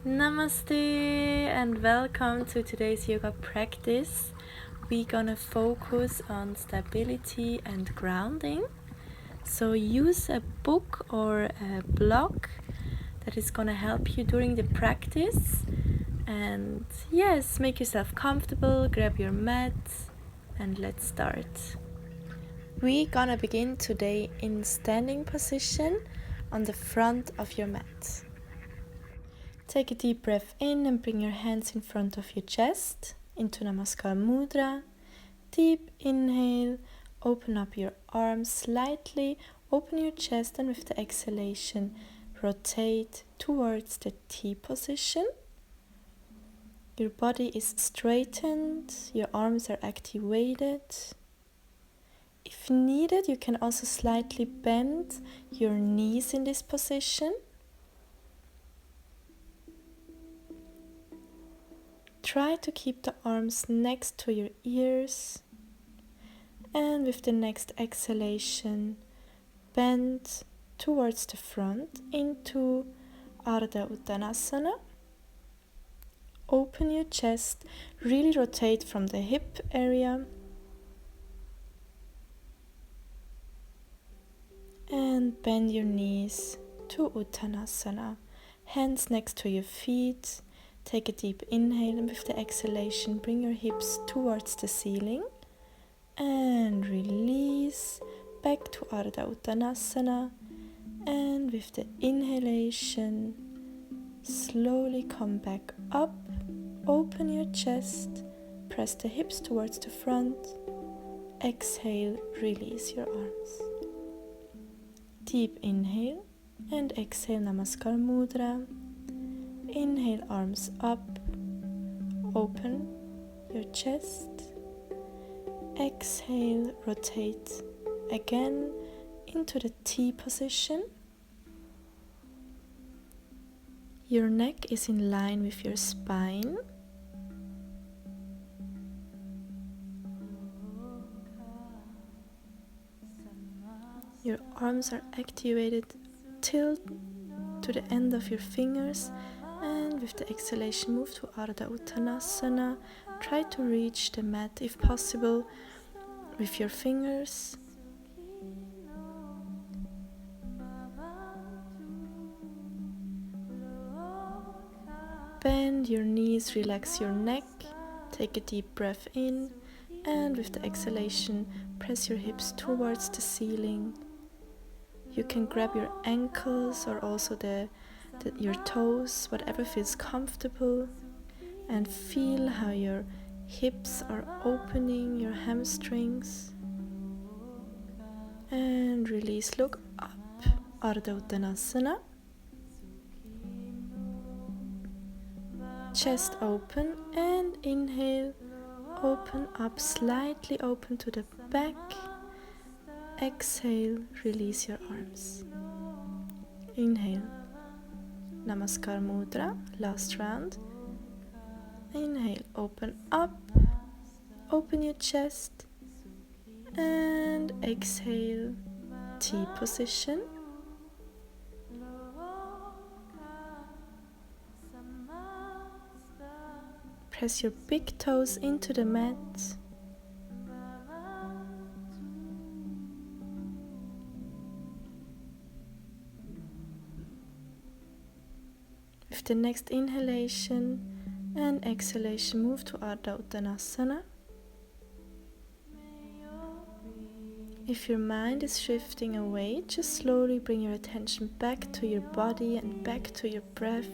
Namaste and welcome to today's yoga practice. We're gonna focus on stability and grounding. So use a book or a blog that is gonna help you during the practice. And yes, make yourself comfortable, grab your mat and let's start. We're gonna begin today in standing position on the front of your mat. Take a deep breath in and bring your hands in front of your chest into Namaskar Mudra. Deep inhale, open up your arms slightly, open your chest, and with the exhalation, rotate towards the T position. Your body is straightened, your arms are activated. If needed, you can also slightly bend your knees in this position. Try to keep the arms next to your ears, and with the next exhalation, bend towards the front into Ardha Uttanasana. Open your chest, really rotate from the hip area, and bend your knees to Uttanasana. Hands next to your feet. Take a deep inhale and with the exhalation bring your hips towards the ceiling and release back to Ardha Uttanasana, and with the inhalation slowly come back up, open your chest, press the hips towards the front, exhale, release your arms. Deep inhale and exhale Namaskar Mudra. Inhale, arms up, open your chest. Exhale, rotate again into the T position. Your neck is in line with your spine. Your arms are activated till to the end of your fingers. And with the exhalation, move to Ardha Uttanasana. Try to reach the mat if possible with your fingers. Bend your knees, relax your neck. Take a deep breath in, and with the exhalation, press your hips towards the ceiling. You can grab your ankles or also your toes, whatever feels comfortable, and feel how your hips are opening, your hamstrings, and release. Look up, Ardha Uttanasana. Chest open and inhale, open up, slightly open to the back. Exhale, release your arms. Inhale, Namaskar Mudra, last round. Inhale, open up, open your chest, and exhale, T position. Press your big toes into the mat. With the next inhalation and exhalation, move to Ardha Uttanasana. If your mind is shifting away, just slowly bring your attention back to your body and back to your breath.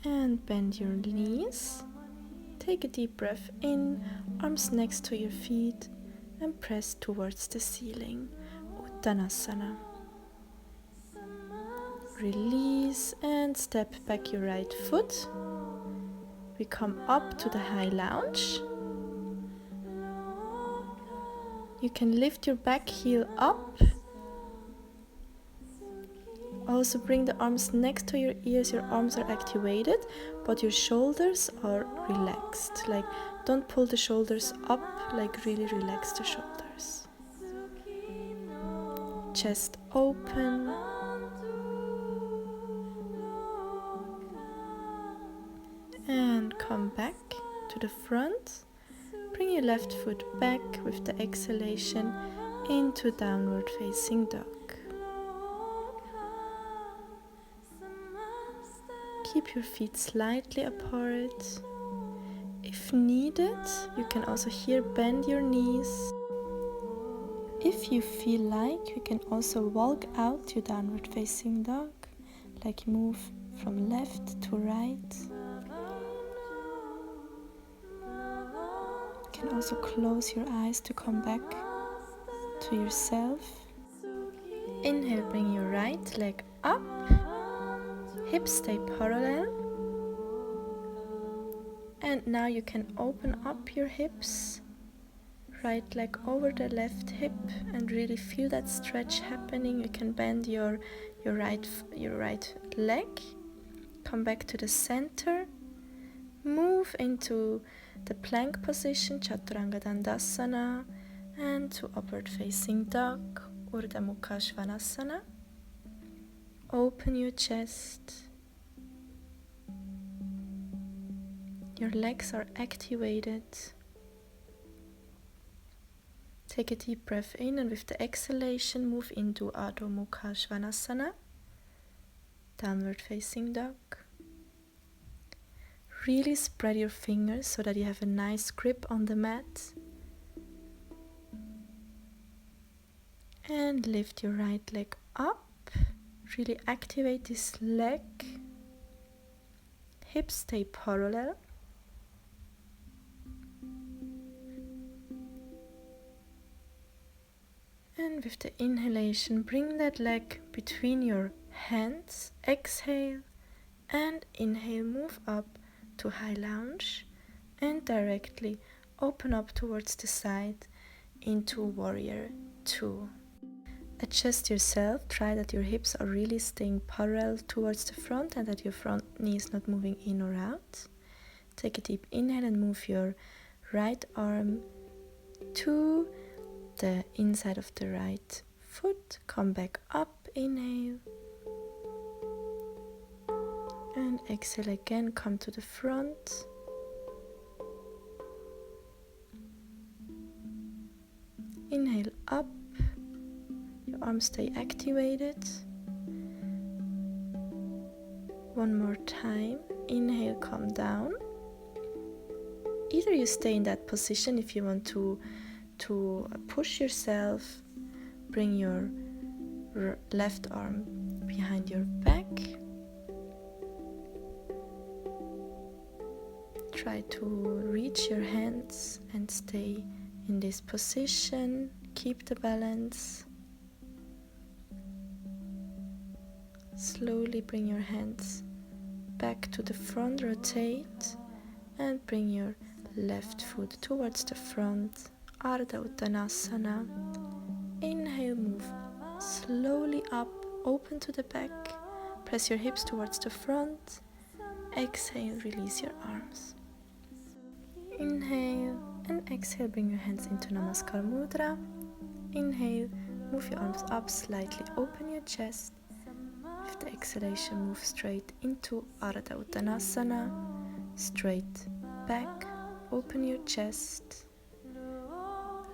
And bend your knees. Take a deep breath in, arms next to your feet, and press towards the ceiling. Uttanasana. Release and step back your right foot. We come up to the high lunge. You can lift your back heel up. Also bring the arms next to your ears. Your arms are activated, but your shoulders are relaxed. Like, don't pull the shoulders up, like really relax the shoulders. chest open. And come back to the front. Bring your left foot back with the exhalation into downward facing dog. Keep your feet slightly apart. If needed, you can also here bend your knees. If you feel like, you can also walk out to downward facing dog, like move from left to right. You can also close your eyes to come back to yourself. Inhale, bring your right leg up. Hips stay parallel. And now you can open up your hips. Right leg over the left hip and really feel that stretch happening. You can bend your right leg. Come back to the center. Move into the plank position, Chaturanga Dandasana, and to upward facing dog, Urdhva Mukha Svanasana. Open your chest. Your legs are activated. Take a deep breath in, and with the exhalation move into Adho Mukha Svanasana, downward facing dog. Really spread your fingers so that you have a nice grip on the mat. And lift your right leg up. Really activate this leg. Hips stay parallel. And with the inhalation, bring that leg between your hands. Exhale and inhale, move up to high lunge and directly open up towards the side into warrior 2. Adjust yourself, try that your hips are really staying parallel towards the front and that your front knee is not moving in or out. Take a deep inhale and move your right arm to the inside of the right foot. Come back up, inhale. And exhale again, come to the front. Inhale up. Your arms stay activated. One more time. Inhale, come down. Either you stay in that position if you want to push yourself. Bring your left arm behind your back. Try to reach your hands and stay in this position. Keep the balance. Slowly bring your hands back to the front, rotate, and bring your left foot towards the front, Ardha Uttanasana. Inhale, move slowly up, open to the back, press your hips towards the front. Exhale, release your arms. Inhale and exhale, bring your hands into Namaskar Mudra. Inhale, move your arms up slightly, open your chest. With the exhalation, move straight into Ardha Uttanasana. Straight back, open your chest.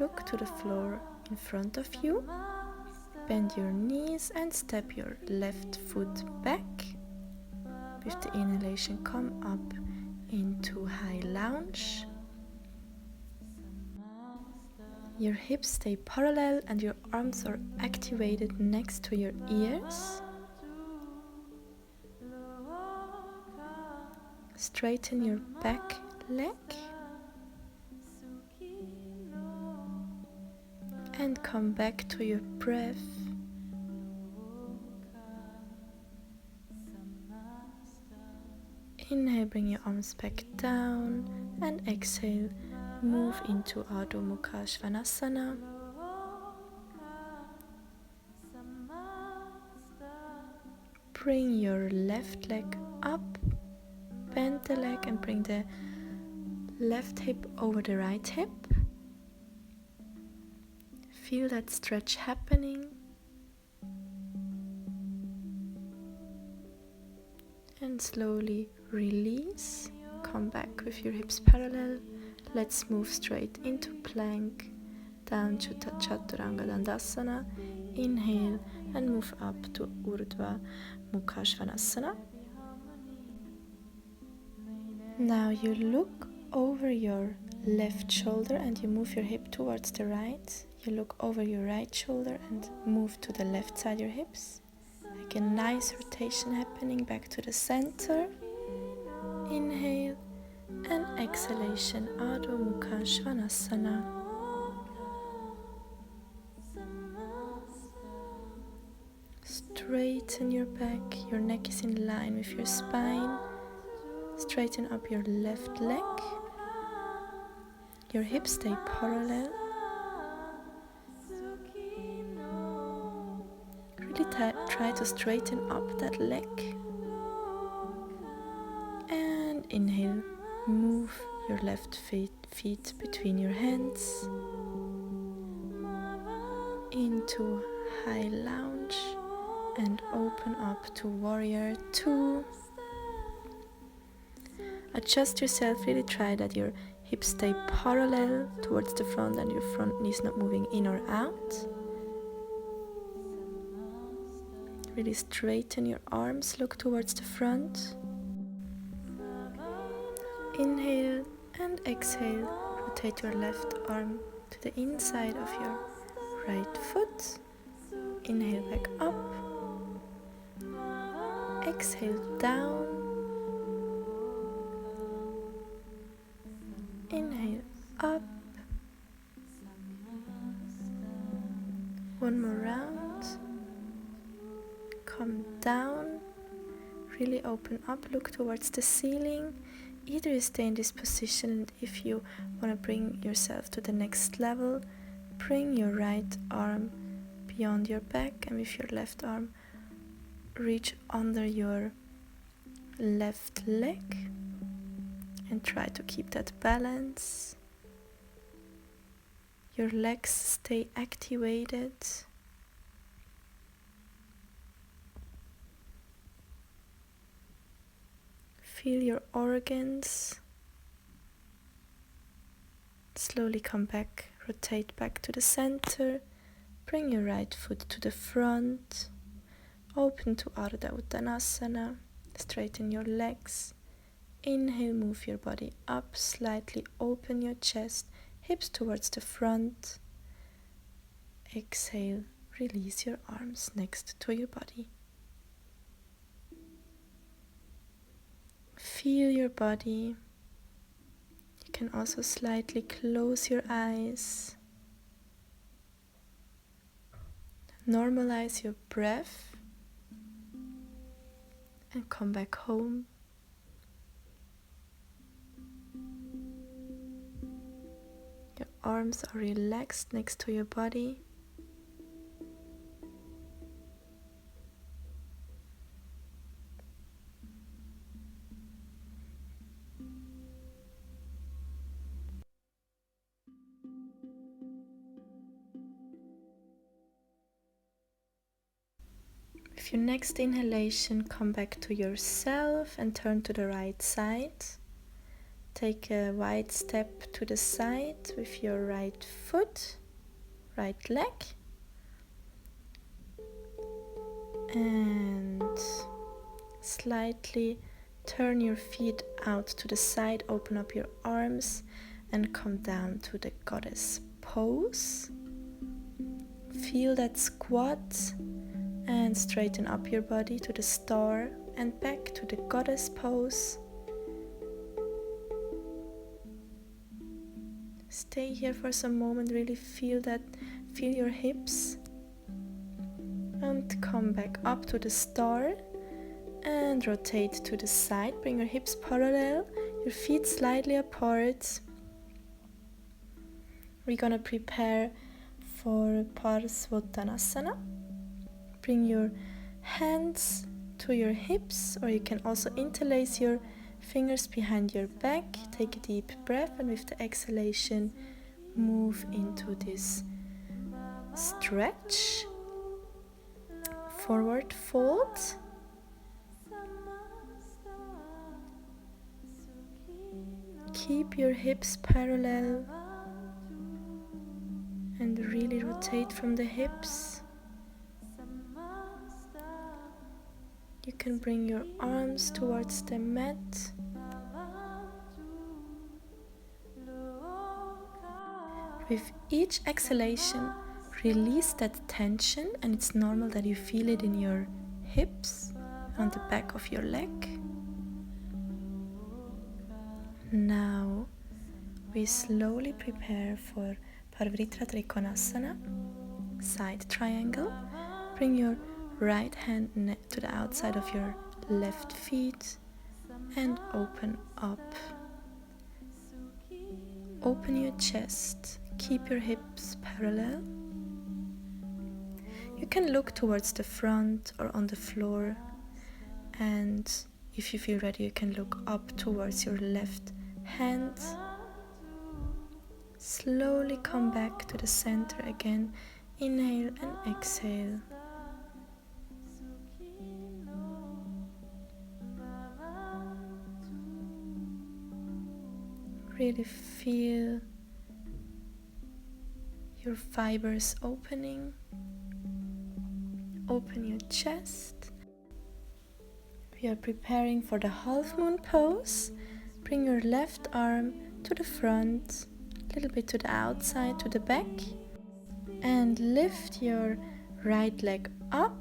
Look to the floor in front of you. Bend your knees and step your left foot back. With the inhalation, come up into high lunge. Your hips stay parallel and your arms are activated next to your ears. Straighten your back leg and come back to your breath. Inhale, bring your arms back down, and exhale, move into Adho Mukha Svanasana. Bring your left leg up, bend the leg and bring the left hip over the right hip. Feel that stretch happening. and slowly release. Come back with your hips parallel. Let's move straight into plank, down to Chaturanga Dandasana. Inhale and move up to Urdhva Mukha Svanasana. Now you look over your left shoulder and you move your hip towards the right. You look over your right shoulder and move to the left side your hips. Like a nice rotation happening back to the center. Inhale and exhalation, Adho Mukha Svanasana. Straighten your back, your neck is in line with your spine. Straighten up your left leg. Your hips stay parallel. Really try to straighten up that leg. And inhale, move your left feet between your hands into high lunge and open up to warrior 2. Adjust yourself, really try that your hips stay parallel towards the front and your front knee is not moving in or out. Really straighten your arms, look towards the front. Inhale and exhale, rotate your left arm to the inside of your right foot. Inhale back up. Exhale down. Inhale up. One more round. Come down. Really open up, look towards the ceiling. Either you stay in this position, and if you want to bring yourself to the next level, bring your right arm beyond your back and with your left arm reach under your left leg and try to keep that balance. Your legs stay activated. Feel your organs. Slowly come back, rotate back to the center. Bring your right foot to the front. Open to Ardha Uttanasana. Straighten your legs. Inhale, move your body up, slightly open your chest, hips towards the front. Exhale, release your arms next to your body. Feel your body. You can also slightly close your eyes. Normalize your breath and come back home. Your arms are relaxed next to your body. With your next inhalation, come back to yourself and turn to the right side. Take a wide step to the side with your right foot, right leg. And slightly turn your feet out to the side, open up your arms and come down to the goddess pose. Feel that squat and straighten up your body to the star and back to the goddess pose. Stay here for some moment, really feel your hips. And come back up to the star and rotate to the side. Bring your hips parallel, your feet slightly apart. We're gonna prepare for Parsvottanasana. Bring your hands to your hips, or you can also interlace your fingers behind your back. Take a deep breath and with the exhalation move into this stretch. Forward fold. Keep your hips parallel and really rotate from the hips. You can bring your arms towards the mat. With each exhalation, release that tension, and it's normal that you feel it in your hips, on the back of your leg. Now we slowly prepare for Parvritra Trikonasana, side triangle. Bring your right hand to the outside of your left feet and open up. Open your chest, keep your hips parallel. You can look towards the front or on the floor, and if you feel ready, you can look up towards your left hand. Slowly come back to the center again. Inhale and exhale. Really feel your fibers opening. Open your chest. We are preparing for the half moon pose. Bring your left arm to the front, a little bit to the outside, to the back, and lift your right leg up.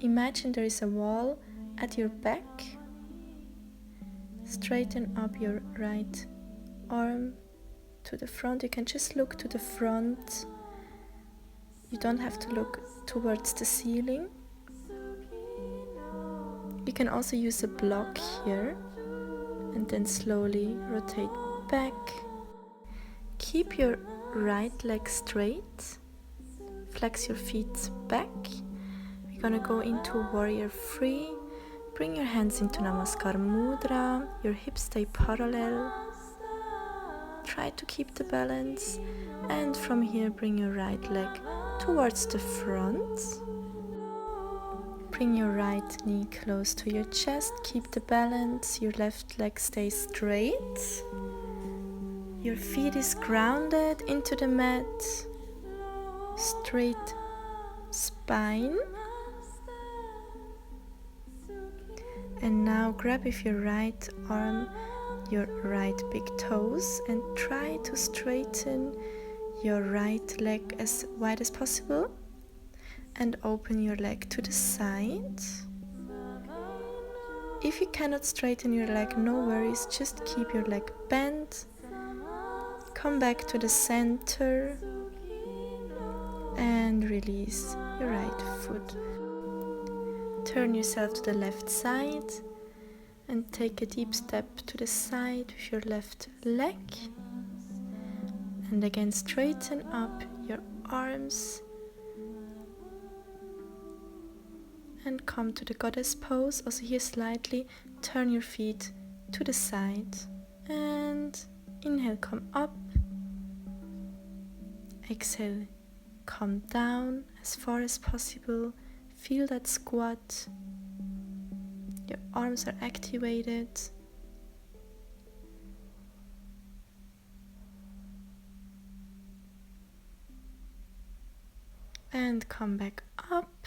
Imagine there is a wall at your back. Straighten up your right arm to the front. You can just look to the front. You don't have to look towards the ceiling. You can also use a block here and then slowly rotate back. Keep your right leg straight. Flex your feet back. We're gonna go into warrior three. Bring your hands into Namaskar Mudra. Your hips stay parallel. Try to keep the balance. And from here, bring your right leg towards the front. Bring your right knee close to your chest. Keep the balance. Your left leg stays straight. Your feet is grounded into the mat. Straight spine. And now grab with your right arm your right big toes and try to straighten your right leg as wide as possible and open your leg to the side. If you cannot straighten your leg, no worries, just keep your leg bent. Come back to the center and release your right foot. Turn yourself to the left side and take a deep step to the side with your left leg. And again, straighten up your arms and come to the goddess pose. Also here slightly turn your feet to the side and inhale, come up. Exhale, come down as far as possible. Feel that squat. Your arms are activated. And come back up.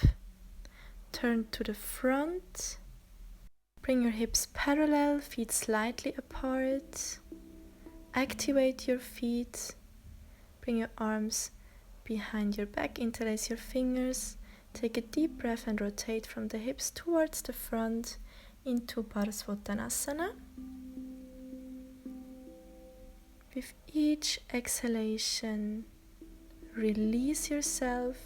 Turn to the front. Bring your hips parallel, feet slightly apart. Activate your feet. Bring your arms behind your back, interlace your fingers. Take a deep breath and rotate from the hips towards the front into Parsvottanasana. With each exhalation, release yourself.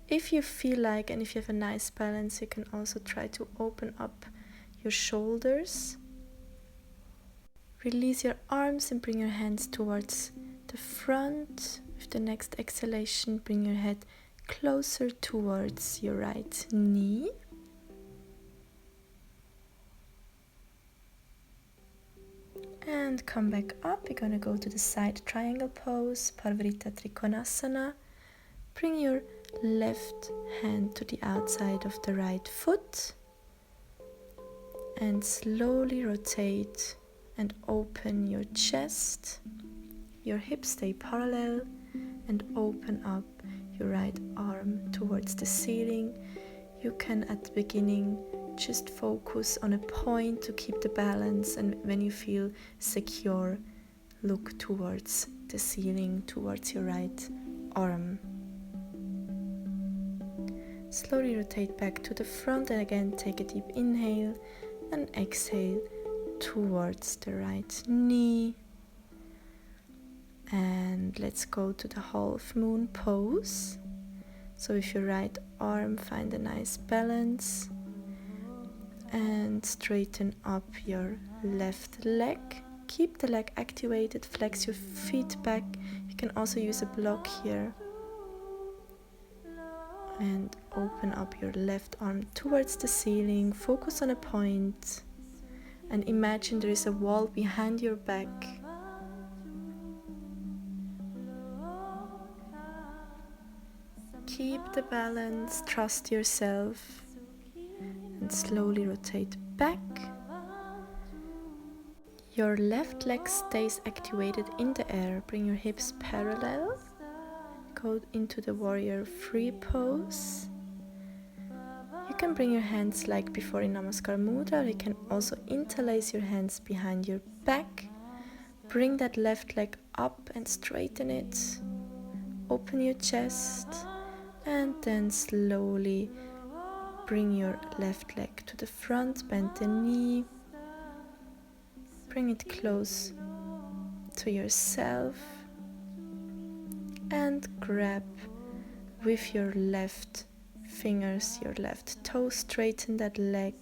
If you feel like and if you have a nice balance, you can also try to open up your shoulders. Release your arms and bring your hands towards the front. With the next exhalation, bring your head closer towards your right knee. And come back up. We're going to go to the side triangle pose, Parvrita Trikonasana. Bring your left hand to the outside of the right foot and slowly rotate and open your chest. Your hips stay parallel and open up your right arm towards the ceiling. You can at the beginning just focus on a point to keep the balance, and when you feel secure, look towards the ceiling, towards your right arm. Slowly rotate back to the front and again take a deep inhale and exhale towards the right knee. And let's go to the half moon pose. So with your right arm, find a nice balance and straighten up your left leg. Keep the leg activated, flex your feet back. You can also use a block here. And open up your left arm towards the ceiling. Focus on a point and imagine there is a wall behind your back. Keep the balance, trust yourself, and slowly rotate back. Your left leg stays activated in the air. Bring your hips parallel. Go into the warrior free pose. You can bring your hands like before in Namaskar Mudra. You can also interlace your hands behind your back. Bring that left leg up and straighten it. Open your chest and then slowly bring your left leg to the front. Bend the knee. Bring it close to yourself. And grab with your left fingers, your left toe, straighten that leg,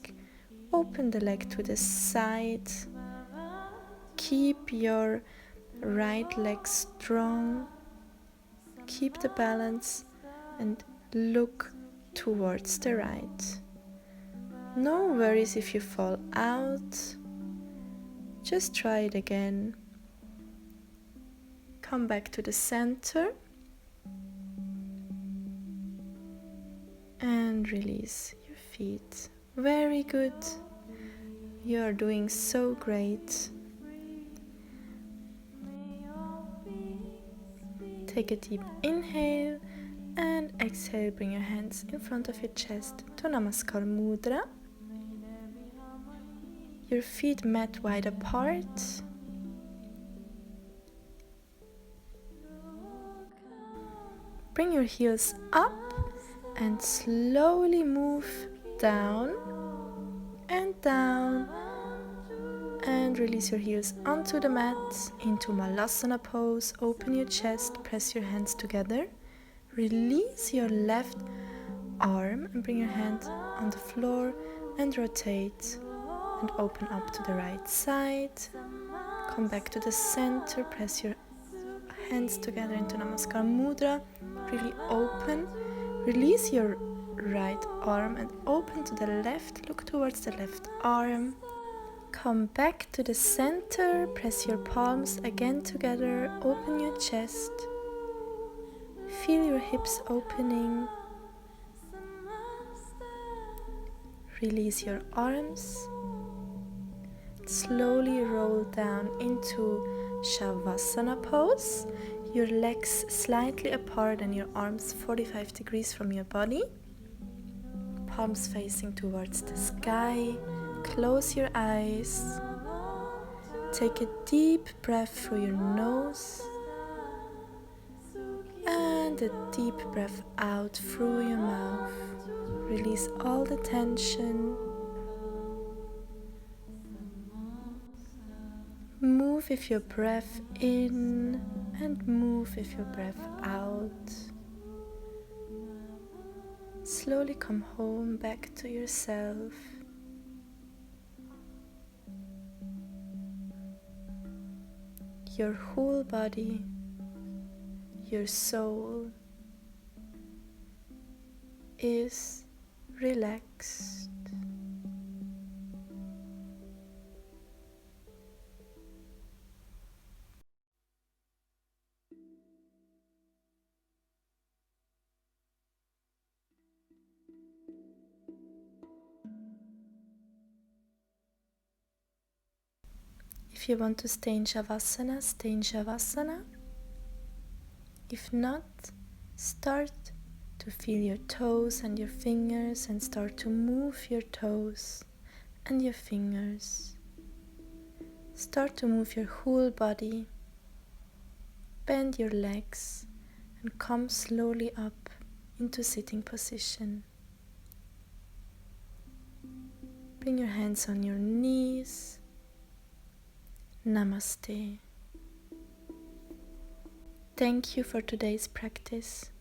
open the leg to the side, keep your right leg strong, keep the balance and look towards the right. No worries if you fall out, just try it again. Come back to the center and release your feet. Very good. You are doing so great. Take a deep inhale and exhale. Bring your hands in front of your chest to Namaskar Mudra. Your feet mat wide apart. Bring your heels up and slowly move down and down and release your heels onto the mat into Malasana pose. Open your chest, press your hands together, release your left arm and bring your hand on the floor and rotate and open up to the right side. Come back to the center, press your hands together into Namaskar Mudra. Really open. Release your right arm and open to the left. Look towards the left arm. Come back to the center. Press your palms again together. Open your chest. Feel your hips opening. Release your arms. Slowly roll down into Shavasana pose. Your legs slightly apart and your arms 45 degrees from your body. Palms facing towards the sky. Close your eyes. Take a deep breath through your nose. And a deep breath out through your mouth. Release all the tension. Move with your breath in and move with your breath out. Slowly come home back to yourself. Your whole body, your soul is relaxed. If you want to stay in Shavasana, stay in Shavasana. If not, start to feel your toes and your fingers and start to move your toes and your fingers. Start to move your whole body. Bend your legs and come slowly up into sitting position. Bring your hands on your knees. Namaste. Thank you for today's practice.